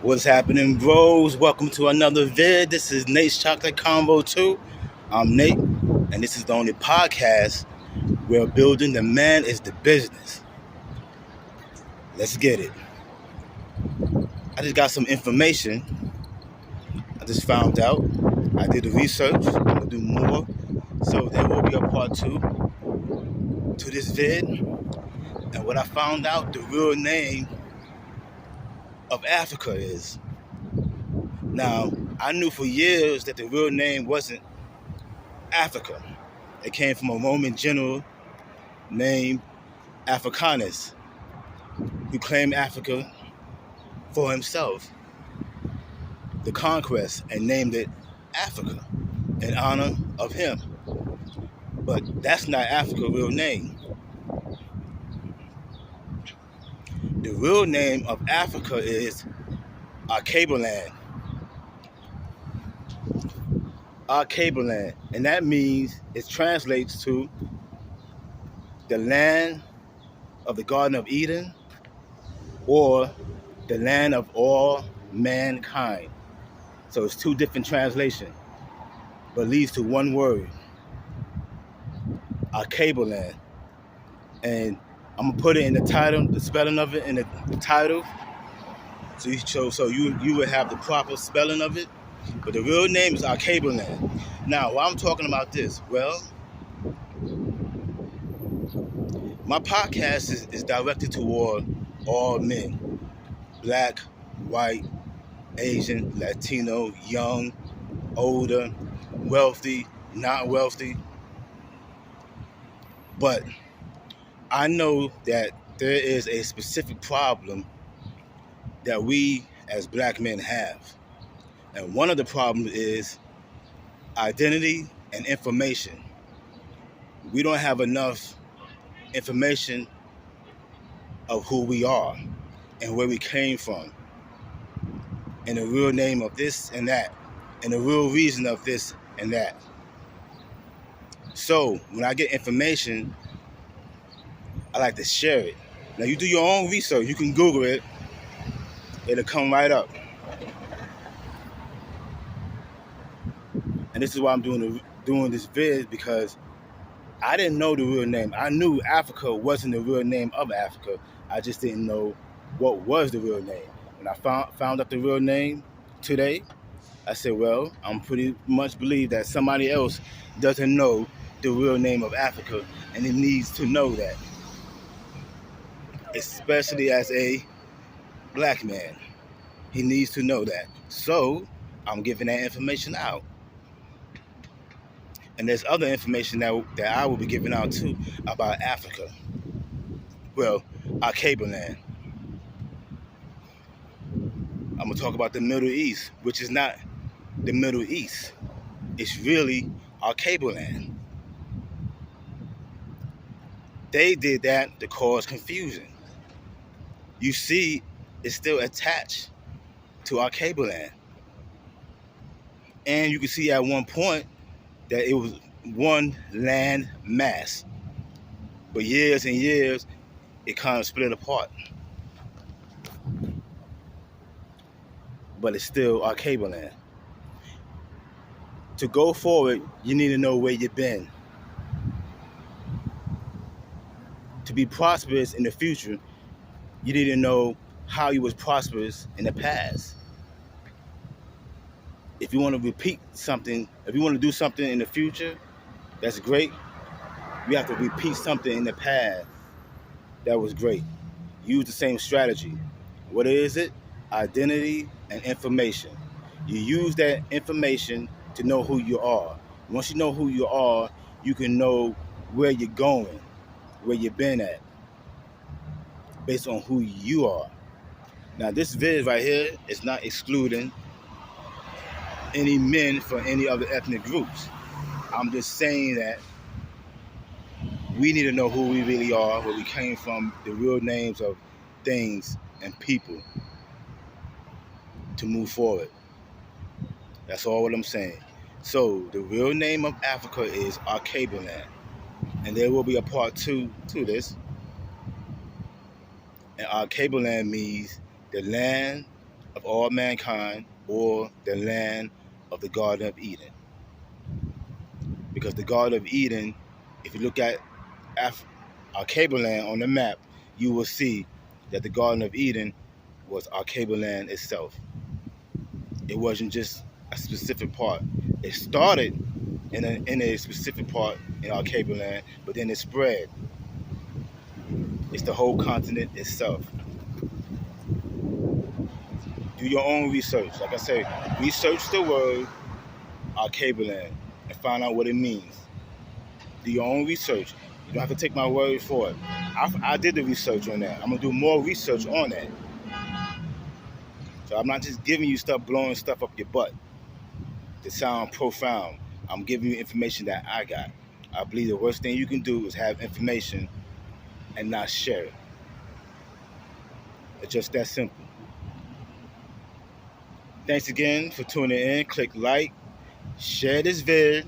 What's happening, bros? Welcome to another vid. This is Nate's Chocolate Combo 2. I'm Nate, and this is the only podcast where building the man is the business. Let's get it. I just got some information. I just found out. I did the research. I'm going to do more. So there will be a part 2 to this vid. And what I found out, the real name of Africa is. Now, I knew for years that the real name wasn't Africa. It came from a Roman general named Africanus, who claimed Africa for himself, the conquest, and named it Africa in honor of him. But that's not Africa's real name. The real name of Africa is Arcaboland. Arcaboland, and that means, it translates to the land of the Garden of Eden, or the land of all mankind. So it's two different translations, but leads to one word, Arcaboland. And I'm gonna put it in the title, the spelling of it in the title, so you would have the proper spelling of it. But the real name is Arcaboland. Now, why I'm talking about this? Well, my podcast is directed toward all men, black, white, Asian, Latino, young, older, wealthy, not wealthy. But I know that there is a specific problem that we as black men have. And one of the problems is identity and information. We don't have enough information of who we are and where we came from, and the real name of this and that, and the real reason of this and that. So when I get information, I like to share it. Now, you do your own research. You can Google it. It'll come right up. And this is why I'm doing this vid, because I didn't know the real name. I knew Africa wasn't the real name of Africa. I just didn't know what was the real name. When I found out the real name today, I said, well, I'm pretty much believe that somebody else doesn't know the real name of Africa, and it needs to know that, especially as a black man. He needs to know that. So I'm giving that information out. And there's other information that I will be giving out too about Africa. Well, Arcaboland. I'm going to talk about the Middle East, which is not the Middle East. It's really Arcaboland. They did that to cause confusion. You see, it's still attached to Arcaboland. And you can see at one point that it was one land mass. But years and years, it kind of split apart. But it's still Arcaboland. To go forward, you need to know where you've been. To be prosperous in the future, you need to know how you was prosperous in the past. If you want to repeat something, if you want to do something in the future, that's great. You have to repeat something in the past that was great. Use the same strategy. What is it? Identity and information. You use that information to know who you are. Once you know who you are, you can know where you're going, where you've been at, based on who you are. Now, this vid right here is not excluding any men for any other ethnic groups. I'm just saying that we need to know who we really are, where we came from, the real names of things and people to move forward. That's all what I'm saying. So the real name of Africa is Arcaboland, and there will be a part 2 to And Arcaboland means the land of all mankind, or the land of the Garden of Eden. Because the Garden of Eden, if you look at our cable land on the map, you will see that the Garden of Eden was our cable land itself. It wasn't just a specific part. It started in a specific part in our cable land, but then it spread. It's the whole continent itself. Do your own research. Like I say, research the word our cable land and find out what it means. Do your own research. You don't have to take my word for it. I did the research on that. I'm going to do more research on that. So I'm not just giving you stuff, blowing stuff up your butt to sound profound. I'm giving you information that I got. I believe the worst thing you can do is have information and not share it. It's just that simple. Thanks again for tuning in. Click like, share this vid,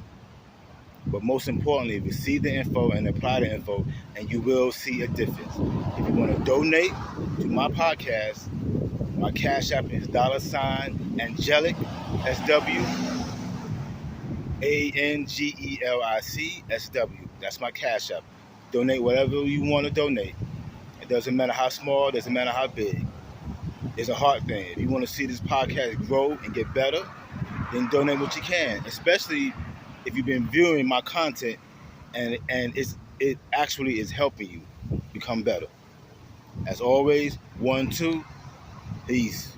but most importantly, receive the info and apply the info, and you will see a difference. If you want to donate to my podcast, my Cash App is $Angelicsw, ANGELICSW. That's my Cash App. Donate whatever you want to donate. It doesn't matter how small, it doesn't matter how big. It's a heart thing. If you want to see this podcast grow and get better, then donate what you can. Especially if you've been viewing my content and it actually is helping you become better. As always, 1, 2, peace.